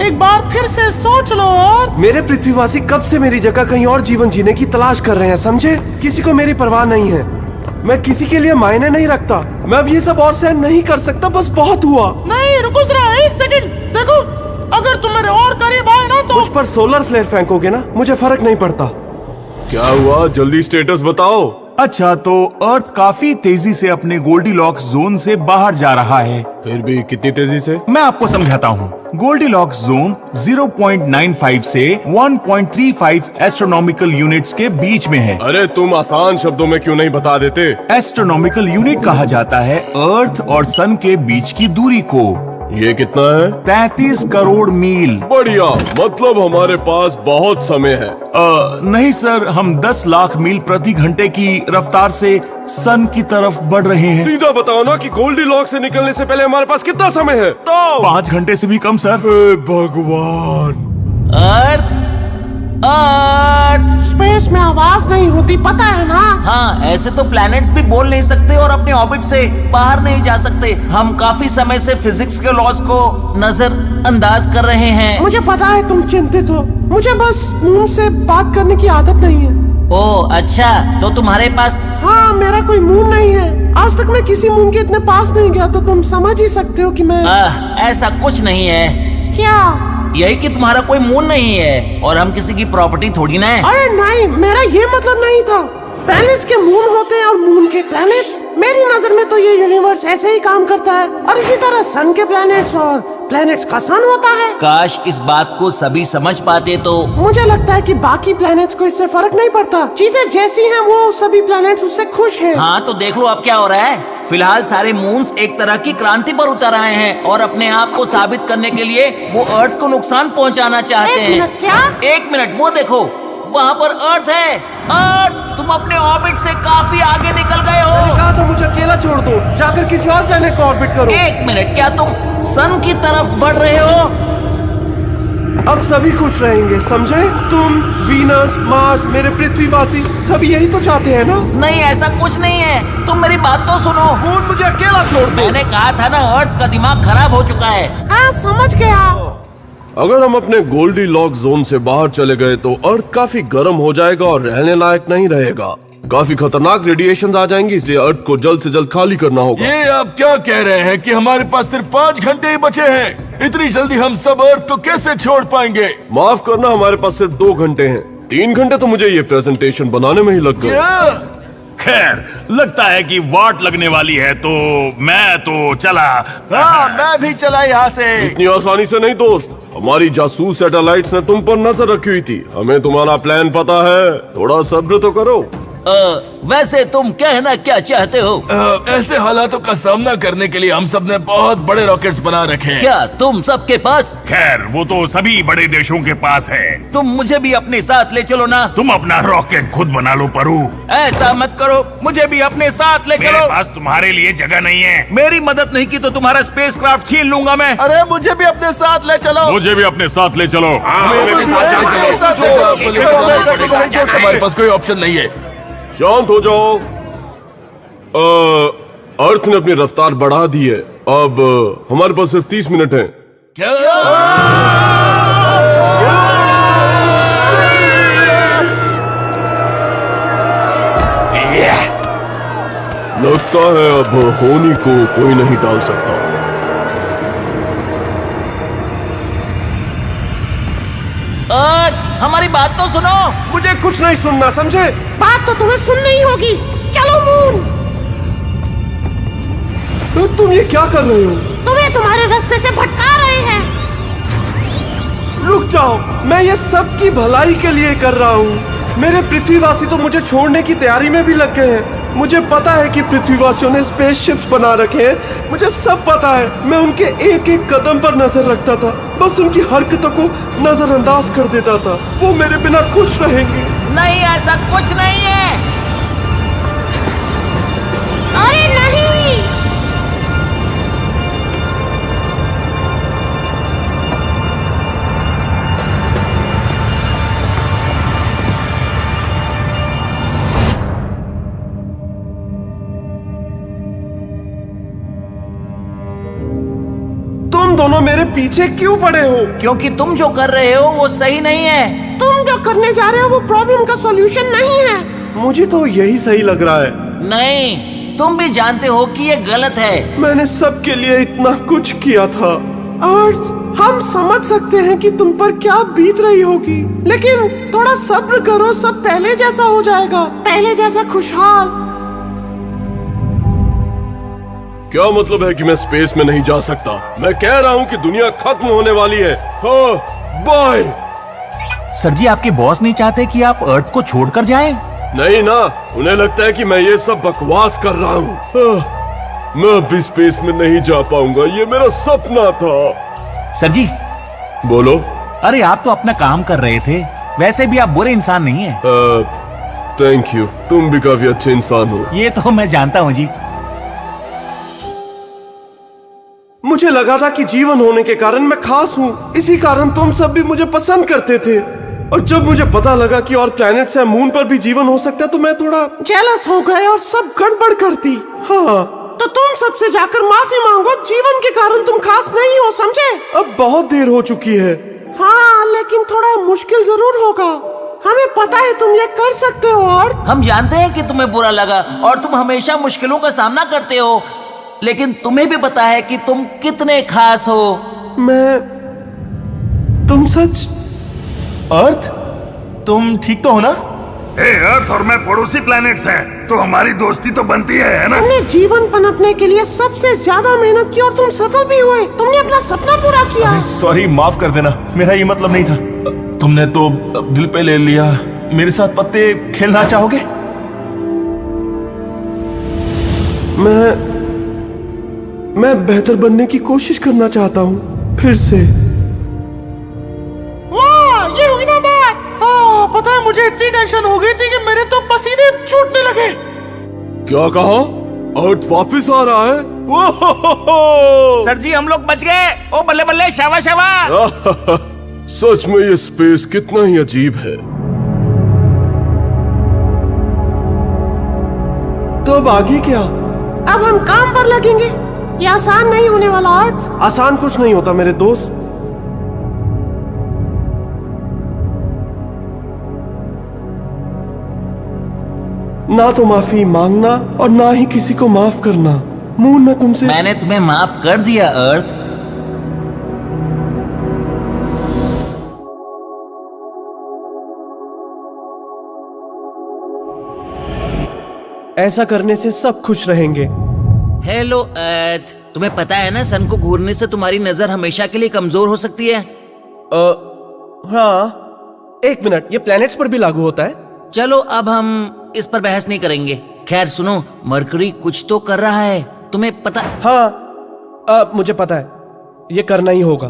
एक बार फिर से सोच लो। और मेरे पृथ्वीवासी कब से मेरी जगह कहीं और जीवन जीने की तलाश कर रहे हैं, समझे? किसी को मेरी परवाह नहीं है। मैं किसी के लिए मायने नहीं रखता। मैं अब ये सब और सहन नहीं कर सकता, बस बहुत हुआ। नहीं, रुको जरा एक सेकंड। देखो, अगर तुम मेरे और करीब आए ना तो मुझ पर सोलर फ्लेयर फेंकोगे ना, मुझे फर्क नहीं पड़ता। क्या हुआ? जल्दी स्टेटस बताओ। अच्छा, तो अर्थ काफी तेजी से अपने गोल्डीलॉक्स जोन से बाहर जा रहा है। फिर भी कितनी तेजी से? मैं आपको समझाता हूँ। गोल्डीलॉक्स जोन 0.95 से 1.35 एस्ट्रोनॉमिकल यूनिट्स के बीच में है। अरे तुम आसान शब्दों में क्यों नहीं बता देते? एस्ट्रोनॉमिकल यूनिट कहा जाता है अर्थ और सन के बीच की दूरी को। ये कितना है? 33 करोड़ मील। बढ़िया, मतलब हमारे पास बहुत समय है। नहीं सर, हम 10 लाख मील प्रति घंटे की रफ्तार से सन की तरफ बढ़ रहे हैं। सीधा बताओ ना कि गोल्डीलॉक्स से निकलने से पहले हमारे पास कितना समय है? तो 5 घंटे से भी कम सर। हे भगवान। अर्थ, अर्थ। स्पेस में आवाज नहीं होती, पता है ना? हाँ, ऐसे तो प्लैनेट्स भी बोल नहीं सकते और अपने ऑर्बिट से बाहर नहीं जा सकते। हम काफी समय से फिजिक्स के लॉज को नजरअंदाज कर रहे हैं। मुझे पता है तुम चिंतित हो। मुझे बस मून से बात करने की आदत नहीं है। ओह अच्छा, तो तुम्हारे पास? हाँ, मेरा कोई मून नहीं है। आज तक मैं किसी मून के इतने पास नहीं गया, तो तुम समझ ही सकते हो कि मैं। ऐसा कुछ नहीं है। क्या? यही कि तुम्हारा कोई मून नहीं है और हम किसी की प्रॉपर्टी थोड़ी ना है। अरे नहीं, मेरा ये मतलब नहीं था। प्लैनेट्स के मून होते हैं और मून के प्लैनेट्स। मेरी नजर में तो ये यूनिवर्स ऐसे ही काम करता है, और इसी तरह सन के प्लैनेट्स और प्लैनेट्स का सन होता है। काश इस बात को सभी समझ पाते तो। मुझे लगता है कि बाकी प्लैनेट्स को इससे फर्क नहीं पड़ता। चीजें जैसी हैं वो सभी प्लैनेट्स उससे खुश हैं। हाँ, तो देख लो अब क्या हो रहा है। फिलहाल सारे मून्स एक तरह की क्रांति पर उतर आए हैं और अपने आप को साबित करने के लिए वो अर्थ को नुकसान पहुंचाना चाहते हैं। क्या? 1 मिनट, वो देखो, वहाँ पर अर्थ है। अर्थ, तुम अपने ऑर्बिट से काफी आगे निकल गए हो। कहा था मुझे अकेला छोड़ दो, जाकर किसी और प्लेनेट को ऑर्बिट करो। 1 मिनट, क्या तुम सन की तरफ बढ़ रहे हो? अब सभी खुश रहेंगे, समझे? तुम, वीनस, मार्स, मेरे पृथ्वीवासी, सभी यही तो चाहते हैं ना? नहीं, ऐसा कुछ नहीं है। तुम मेरी बात तो सुनो। मून मुझे अकेला छोड़ दो। मैंने कहा था ना, अर्थ का दिमाग खराब हो चुका है। हाँ, समझ गया। अगर हम अपने गोल्डीलॉक्स जोन से बाहर चले गए तो अर्थ काफी गर्म हो जाएगा और रहने लायक नहीं रहेगा। काफी खतरनाक रेडिएशन आ जाएंगी, इसलिए अर्थ को जल्द से जल्द खाली करना होगा। ये आप क्या कह रहे हैं कि हमारे पास सिर्फ 5 घंटे ही बचे हैं? इतनी जल्दी हम सब अर्थ को कैसे छोड़ पाएंगे? माफ करना, हमारे पास सिर्फ 2 घंटे हैं। 3 घंटे तो मुझे ये प्रेजेंटेशन बनाने में ही लग गए। खैर, लगता है कि वाट लगने वाली है, तो मैं तो चला। हाँ, मैं भी चला यहाँ से। इतनी आसानी से नहीं दोस्त, हमारी जासूस सैटेलाइट्स ने तुम पर नजर रखी हुई थी। हमें तुम्हारा प्लान पता है, थोड़ा सब्र तो करो। वैसे तुम कहना क्या चाहते हो? ऐसे हालातों का सामना करने के लिए हम सब ने बहुत बड़े रॉकेट्स बना रखे हैं। क्या तुम सबके पास? खैर, वो तो सभी बड़े देशों के पास है। तुम मुझे भी अपने साथ ले चलो ना। तुम अपना रॉकेट खुद बना लो परू। ऐसा मत करो, मुझे भी अपने साथ ले मेरे चलो। पास तुम्हारे लिए जगह नहीं है। मेरी मदद नहीं की तो तुम्हारा स्पेसक्राफ्ट छीन लूंगा मैं। अरे मुझे भी अपने साथ ले चलो। मुझे भी अपने साथ ले चलो। हमारे पास कोई ऑप्शन नहीं है। शांत हो जाओ। अर्थ ने अपनी रफ्तार बढ़ा दी है। अब हमारे पास सिर्फ 30 मिनट हैं। क्या? लगता है अब होनी को कोई नहीं टाल सकता। अर्थ, हमारी बात तो सुनो। मुझे कुछ नहीं सुनना, समझे? बात तो तुम्हें सुननी ही होगी। चलो मून। तो तुम ये क्या कर रहे हो? तुम्हें तुम्हारे रास्ते से भटका रहे हैं। रुक जाओ, मैं ये सब की भलाई के लिए कर रहा हूँ। मेरे पृथ्वीवासी तो मुझे छोड़ने की तैयारी में भी लग गए हैं। मुझे पता है कि पृथ्वीवासियों ने स्पेसशिप्स बना रखे हैं। मुझे सब पता है। मैं उनके एक एक कदम पर नजर रखता था, बस उनकी हरकतों को नजरअंदाज कर देता था। वो मेरे बिना खुश रहेंगे। नहीं, ऐसा कुछ नहीं है। अरे नहीं। तुम दोनों मेरे पीछे क्यों पड़े हो? क्योंकि तुम जो कर रहे हो वो सही नहीं है। तुम जो करने जा रहे हो वो प्रॉब्लम का सॉल्यूशन नहीं है। मुझे तो यही सही लग रहा है। नहीं, तुम भी जानते हो कि ये गलत है। मैंने सबके लिए इतना कुछ किया था। और हम समझ सकते हैं कि तुम पर क्या बीत रही होगी, लेकिन थोड़ा सब्र करो, सब पहले जैसा हो जाएगा, पहले जैसा खुशहाल। क्या मतलब है कि मैं स्पेस में नहीं जा सकता? मैं कह रहा हूँ कि दुनिया खत्म होने वाली है। हाँ, बाय। सर जी, आपके बॉस नहीं चाहते कि आप अर्थ को छोड़कर जाएं? नहीं ना, उन्हें लगता है कि मैं ये सब बकवास कर रहा हूँ। मैं अभी स्पेस में नहीं जा पाऊंगा, ये मेरा सपना था। सर जी। बोलो। अरे आप तो अपना काम कर रहे थे, वैसे भी आप बुरे इंसान नहीं है। थैंक यू, तुम भी काफी अच्छे इंसान हो। ये तो मैं जानता हूँ जी। मुझे लगा था कि जीवन होने के कारण मैं खास हूँ, इसी कारण तुम सब भी मुझे पसंद करते थे। और जब मुझे पता लगा कि और प्लैनेट्स या मून पर भी जीवन हो सकता है तो मैं थोड़ा जेलस हो गए और सब गड़बड़ कर दी। हाँ, तो तुम सबसे जाकर माफी मांगो, जीवन के कारण तुम खास नहीं हो, समझे? अब बहुत देर हो चुकी है। हाँ, लेकिन थोड़ा मुश्किल जरूर होगा। हमें पता है तुम ये कर सकते हो। और हम जानते हैं कि तुम्हें बुरा लगा और तुम हमेशा मुश्किलों का सामना करते हो, लेकिन तुम्हें भी पता है कि तुम कितने खास हो। तुम सच। अर्थ, तुम ठीक तो हो ना? अर्थ और मैं पड़ोसी प्लैनेट्स हैं, तो हमारी दोस्ती तो बनती है ना? तुमने जीवन पनपने के लिए सबसे ज्यादा मेहनत की और तुम सफल भी हुए। तुमने अपना सपना पूरा किया। सॉरी, माफ कर देना, मेरा ये मतलब नहीं था। तुमने तो दिल पे ले लिया। मेरे साथ पत्ते खेलना चाहोगे? मैं बेहतर बनने की कोशिश करना चाहता हूँ फिर से। वाह, ये हुई ना बात। पता है, मुझे इतनी टेंशन हो गई थी कि मेरे तो पसीने छूटने लगे। क्या कहा? अर्थ वापस आ रहा है? सर जी, हम लोग बच गए। ओ बल्ले बल्ले, शाबाश शाबाश। सच में ये स्पेस कितना ही अजीब है। तो अब आगे क्या? अब हम काम पर लगेंगे। ये आसान नहीं होने वाला। अर्थ, आसान कुछ नहीं होता मेरे दोस्त। ना तो माफी मांगना और ना ही किसी को माफ करना। मून, मैं तुमसे मैंने तुम्हें माफ कर दिया अर्थ। ऐसा करने से सब खुश रहेंगे। हेलो अर्थ, तुम्हें पता है ना सन को घूरने से तुम्हारी नजर हमेशा के लिए कमजोर हो सकती है। हाँ, एक मिनट, ये प्लैनेट्स पर भी लागू होता है? चलो अब हम इस पर बहस नहीं करेंगे। खैर सुनो, मरकरी कुछ तो कर रहा है, तुम्हें पता? हाँ, मुझे पता है, ये करना ही होगा।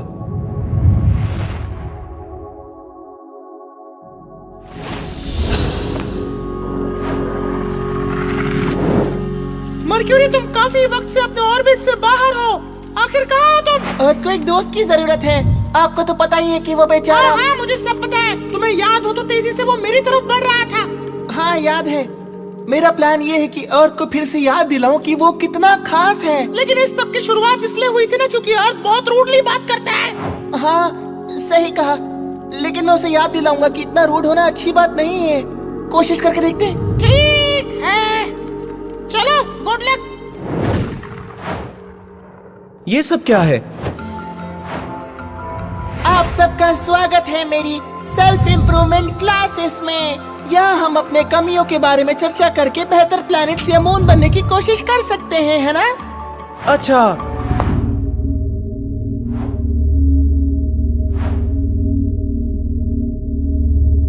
मर्क्यूरी, तुम काफी वक्त से अपने ऑर्बिट से बाहर हो। आखिर कहाँ हो तुम? अर्थ को एक दोस्त की जरूरत है। आपको तो पता ही है कि वो बेचारा। हाँ, मुझे सब पता है। तुम्हें याद हो तो तेजी से वो मेरी तरफ बढ़ रहा था। हाँ याद है। मेरा प्लान ये है कि अर्थ को फिर से याद दिलाऊं कि वो कितना खास है। लेकिन इस सब की शुरुआत इसलिए हुई थी ना क्योंकि अर्थ बहुत रूडली बात करता है। हाँ सही कहा, लेकिन मैं उसे याद दिलाऊंगा कि इतना रूड होना अच्छी बात नहीं है। कोशिश करके देखते हैं। ठीक है, चलो, गुड लक। ये सब क्या है? आप सबका स्वागत है मेरी सेल्फ इम्प्रूवमेंट क्लासेस में। यहाँ हम अपने कमियों के बारे में चर्चा करके बेहतर प्लैनेट्स या मून बनने की कोशिश कर सकते हैं, है ना? अच्छा,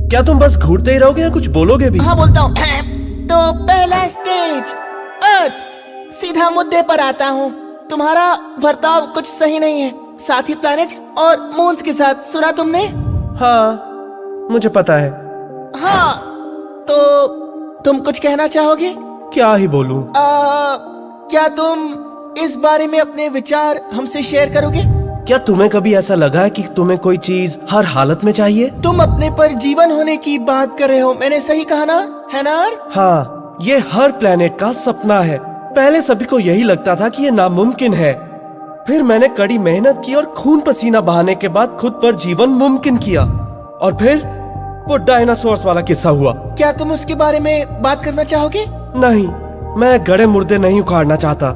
क्या तुम बस घूरते ही रहोगे या कुछ बोलोगे भी? हाँ बोलता हूँ। तो पहला स्टेज अर्थ। सीधा मुद्दे पर आता हूँ। तुम्हारा बर्ताव कुछ सही नहीं है, साथ ही प्लैनेट्स और मून्स के साथ। सुना तुमने? हाँ, मुझे पता है। हाँ, तो तुम कुछ कहना चाहोगे? क्या ही बोलूं? क्या तुम इस बारे में अपने विचार हमसे शेयर करोगे? क्या तुम्हें कभी ऐसा लगा है कि तुम्हें कोई चीज हर हालत में चाहिए? तुम अपने पर जीवन होने की बात कर रहे हो, मैंने सही कहा ना? है ना? हाँ, ये हर प्लेनेट का सपना है। पहले सभी को यही लगता था कि ये नामुमकिन है, फिर मैंने कड़ी मेहनत की और खून पसीना बहाने के बाद खुद पर जीवन मुमकिन किया, और फिर वो डायनासोर्स वाला किस्सा हुआ। क्या तुम उसके बारे में बात करना चाहोगे? नहीं, मैं गड़े मुर्दे नहीं उखाड़ना चाहता,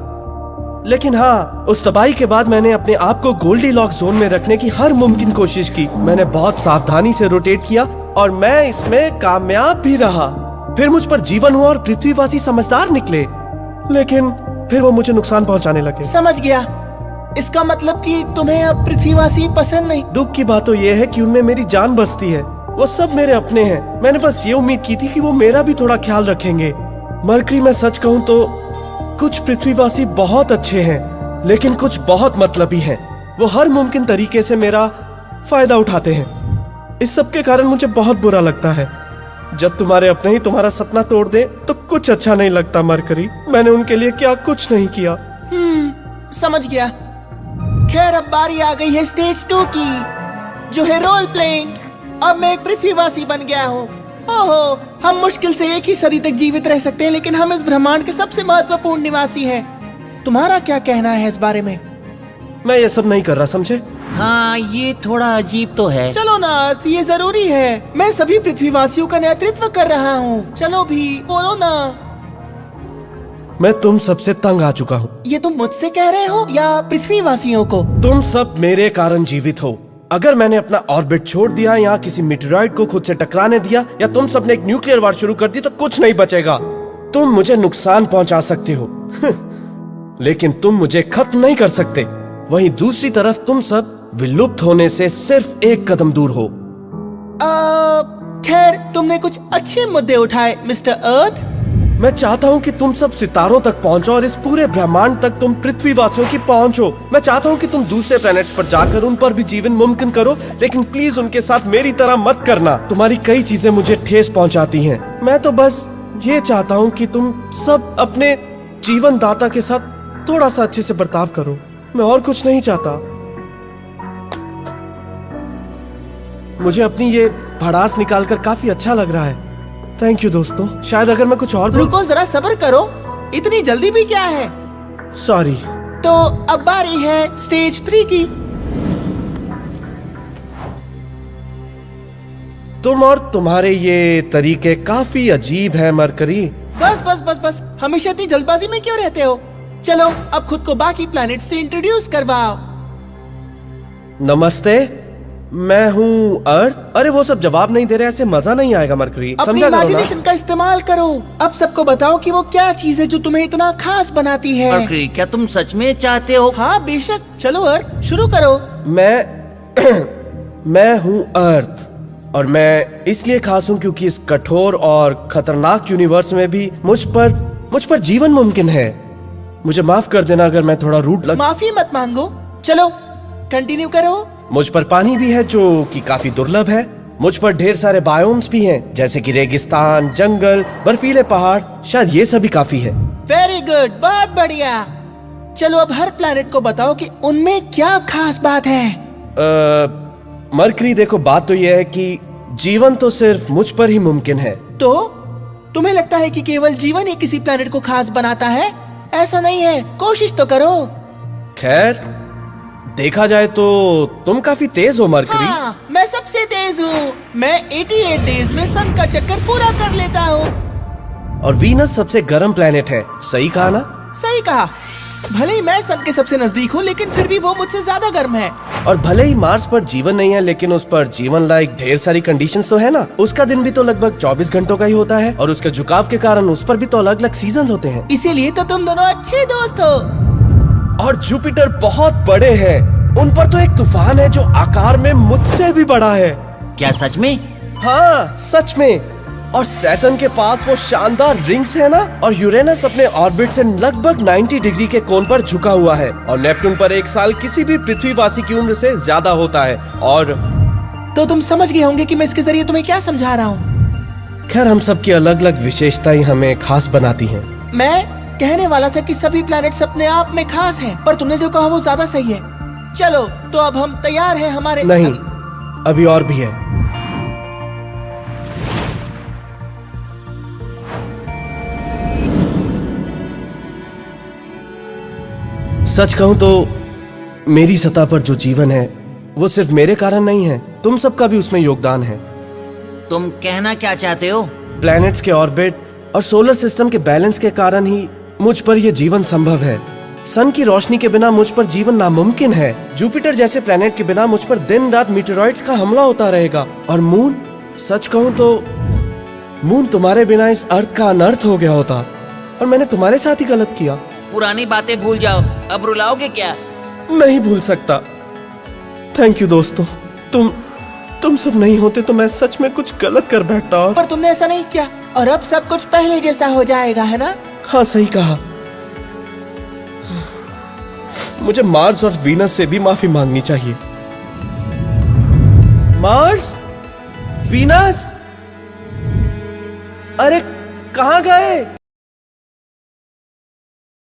लेकिन हाँ, उस तबाही के बाद मैंने अपने आप को गोल्डीलॉक्स जोन में रखने की हर मुमकिन कोशिश की। मैंने बहुत सावधानी से रोटेट किया और मैं इसमें कामयाब भी रहा। फिर मुझ पर जीवन हुआ और पृथ्वीवासी समझदार निकले, लेकिन फिर वो मुझे नुकसान पहुंचाने लगे। समझ गया। इसका मतलब कि तुम्हें अब पृथ्वीवासी पसंद नहीं? दुख की बात तो ये है कि उनमें मेरी जान बसती है। वो सब मेरे अपने हैं। मैंने बस ये उम्मीद की थी कि वो मेरा भी थोड़ा ख्याल रखेंगे। मरकरी, मैं सच कहूँ तो कुछ पृथ्वीवासी बहुत अच्छे हैं, लेकिन कुछ बहुत मतलबी हैं। वो हर मुमकिन तरीके से मेरा फायदा उठाते हैं। इस सब के कारण मुझे बहुत बुरा लगता है। जब तुम्हारे अपने ही तुम्हारा सपना तोड़ दे तो कुछ अच्छा नहीं लगता। मरकरी, मैंने उनके लिए क्या कुछ नहीं किया। समझ गया। खैर, अब बारी आ गई है स्टेज 2 की, जो है रोल प्लेइंग। अब मैं एक पृथ्वीवासी बन गया हूँ। ओहो, हम मुश्किल से एक ही सदी तक जीवित रह सकते हैं, लेकिन हम इस ब्रह्मांड के सबसे महत्वपूर्ण निवासी हैं। तुम्हारा क्या कहना है इस बारे में? मैं ये सब नहीं कर रहा, समझे? हाँ, ये थोड़ा अजीब तो है। चलो ना अर्थ, ये जरूरी है। मैं सभी पृथ्वीवासियों का नेतृत्व कर रहा हूँ। चलो भी, बोलो ना। मैं तुम सबसे तंग आ चुका हूँ। ये तुम मुझसे कह रहे हो या पृथ्वीवासियों को? तुम सब मेरे कारण जीवित हो। अगर मैंने अपना ऑर्बिट छोड़ दिया या किसी मीटेरॉइड को खुद से टकराने दिया या तुम सबने एक न्यूक्लियर वार शुरू कर दी तो कुछ नहीं बचेगा। तुम मुझे नुकसान पहुंचा सकते हो लेकिन तुम मुझे खत्म नहीं कर सकते। वहीं दूसरी तरफ तुम सब विलुप्त होने से सिर्फ एक कदम दूर हो। खैर, तुमने कुछ अच्छे मुद्दे उठाए मिस्टर अर्थ। मैं चाहता हूँ कि तुम सब सितारों तक पहुँचो और इस पूरे ब्रह्मांड तक तुम पृथ्वीवासियों की पहुँच हो। मैं चाहता हूँ कि तुम दूसरे प्लैनेट्स पर जाकर उन पर भी जीवन मुमकिन करो, लेकिन प्लीज उनके साथ मेरी तरह मत करना। तुम्हारी कई चीजें मुझे ठेस पहुँचाती हैं। मैं तो बस ये चाहता हूँ कि तुम सब अपने जीवन दाता के साथ थोड़ा सा अच्छे से बर्ताव करो। मैं और कुछ नहीं चाहता। मुझे अपनी ये भड़ास निकालकर काफी अच्छा लग रहा है। थैंक यू दोस्तों। शायद अगर मैं कुछ और रुको, जरा सब्र करो। इतनी जल्दी भी क्या है? सॉरी। तो अब बारी है स्टेज 3 की। तुम और तुम्हारे ये तरीके काफी अजीब हैं मरकरी। बस बस बस बस, हमेशा इतनी जल्दबाजी में क्यों रहते हो? चलो अब खुद को बाकी प्लैनेट से इंट्रोड्यूस करवाओ। नमस्ते, मैं हूँ अर्थ। अरे वो सब जवाब नहीं दे रहे, ऐसे मजा नहीं आएगा मरकरी, अपनी समझा करो ना। इमेजिनेशन का इस्तेमाल करो। अब सबको बताओ कि वो क्या चीज है जो तुम्हें इतना खास बनाती है। मरकरी, क्या तुम सच में चाहते हो? हाँ बेशक, चलो अर्थ शुरू करो। मैं हूँ अर्थ, और मैं इसलिए खास हूँ क्योंकि इस कठोर और खतरनाक यूनिवर्स में भी मुझ पर जीवन मुमकिन है। मुझे माफ कर देना अगर मैं थोड़ा रूड माफी मत मांगो, चलो कंटिन्यू करो। मुझ पर पानी भी है जो कि काफी दुर्लभ है। मुझ पर ढेर सारे बायोम्स भी हैं, जैसे कि रेगिस्तान, जंगल, बर्फीले पहाड़, शायद ये सभी काफी है। वेरी गुड, बहुत बढ़िया। चलो अब हर प्लैनेट को बताओ कि उनमें क्या खास बात है। मरकरी देखो, बात तो यह है कि जीवन तो सिर्फ मुझ पर ही मुमकिन है। तो तुम्हें लगता है कि केवल जीवन ही किसी प्लैनेट को खास बनाता है? ऐसा नहीं है, कोशिश तो करो। खैर, देखा जाए तो तुम काफी तेज हो मरकरी। हाँ, मैं सबसे तेज हूँ। मैं 88 डेज में सन का चक्कर पूरा कर लेता हूँ। और वीनस सबसे गर्म प्लेनेट है, सही कहा ना? सही कहा। भले ही मैं सन के सबसे नजदीक हूँ, लेकिन फिर भी वो मुझसे ज्यादा गर्म है। और भले ही मार्स पर जीवन नहीं है, लेकिन उस पर जीवन लायक ढेर सारी कंडीशंस तो है ना। उसका दिन भी तो लगभग 24 घंटों का ही होता है, और उसके झुकाव के कारण उस पर भी तो अलग अलग सीजन होते हैं। इसीलिए तो तुम दोनों अच्छे दोस्त हो। और जुपिटर बहुत बड़े हैं, उन पर तो एक तूफान है जो आकार में मुझसे भी बड़ा है। क्या सच में? हाँ सच में। और सैटर्न के पास वो शानदार रिंग्स है ना, और यूरेनस अपने ऑर्बिट से लगभग 90 डिग्री के कोण पर झुका हुआ है, और नेपट्टून पर एक साल किसी भी पृथ्वीवासी की उम्र से ज्यादा होता है। और तो तुम समझ गए होंगे कि मैं इसके जरिए तुम्हें क्या समझा रहा हूँ। खैर, हम सब की अलग अलग विशेषताएं हमें खास बनाती हैं। मैं कहने वाला था कि सभी प्लैनेट्स अपने आप में खास हैं, पर तुमने जो कहा वो ज्यादा सही है। चलो तो अब हम तैयार हैं हमारे। नहीं, अभी और भी है। सच कहूं तो मेरी सतह पर जो जीवन है वो सिर्फ मेरे कारण नहीं है, तुम सबका भी उसमें योगदान है। तुम कहना क्या चाहते हो? प्लैनेट्स के ऑर्बिट और सोलर सिस्टम के बैलेंस के कारण ही मुझ पर यह जीवन संभव है। सन की रोशनी के बिना मुझ पर जीवन नामुमकिन है। जुपिटर जैसे प्लैनेट के बिना मुझ पर दिन रात मीटेरॉइड्स का हमला होता रहेगा। और मून, सच कहूं तो मून तुम्हारे बिना इस अर्थ का अनर्थ हो गया होता, और मैंने तुम्हारे साथ ही गलत किया। पुरानी बातें भूल जाओ, अब रुलाओगे क्या? नहीं भूल सकता। थैंक यू दोस्तों, तुम सब नहीं होते तो मैं सच में कुछ गलत कर बैठता। और पर तुमने ऐसा नहीं किया, और अब सब कुछ पहले जैसा हो जाएगा, है ना? हाँ सही कहा। मुझे मार्स और वीनस से भी माफी मांगनी चाहिए। मार्स, वीनस, अरे कहाँ गए?